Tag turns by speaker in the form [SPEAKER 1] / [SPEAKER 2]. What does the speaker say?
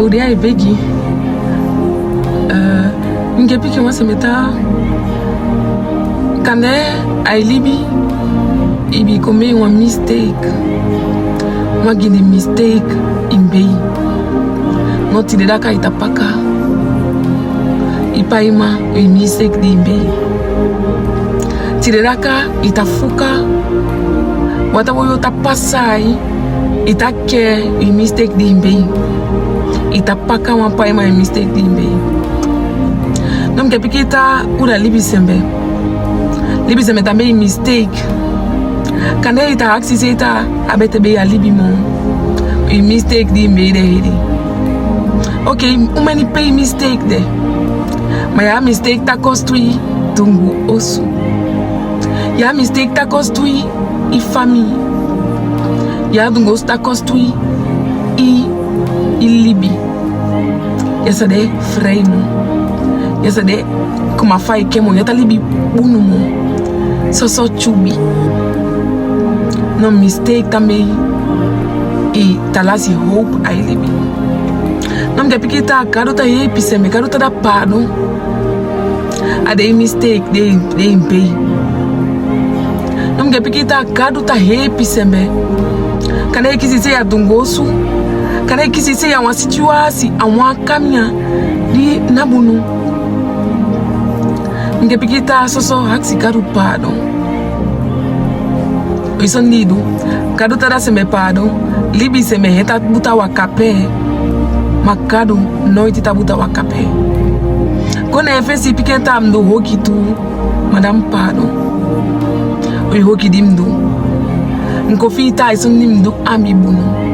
[SPEAKER 1] Udia ebegi. Ngepi ki se meta. Kande ai libi. Ibi come one mistake. Moi gini mistake imbei. Noti de daka itapaka. Ipaima une mistake di imbei. Tireraka itafuka. Wata woyo tapasai. Itake une mistake di imbei. Itapaka wapaima une mistake di imbei. Donc kepikita ura libi sembe. Libi sembe tambe une mistake. Kande ita aksise ita abete be ya libi mo. Une mistake di imbei de hidi. Ok, umeni pay mistake de. Maya mistake ta construit tungu osu. Ya mistake ta construit i famille. Ya tungu osu ta construit i libi. Yasa de frame. Yasa de kuma fai kemo yata libi bunu mo. So chubi. No mistake tambe i talasi hope ai libi. Nam de pikita karuta ye piseme karuta da pardon. Ade mistake de impei. Nam de pikita karuta he piseme. Kana kisi ya dungosu. Kana kisi ya wa situation anwa kamia di nabunu. Nge pikita soso haksi karu pardon. Ison nidu karuta da sembe pardon. Libi sembe heta buta wakape. Makado noiti tabuta wakape. Kona efesi pikenta mdo hoki tu madam pado. Oy hoki dimdo. Nkofi ita isun nimdo ami bunu.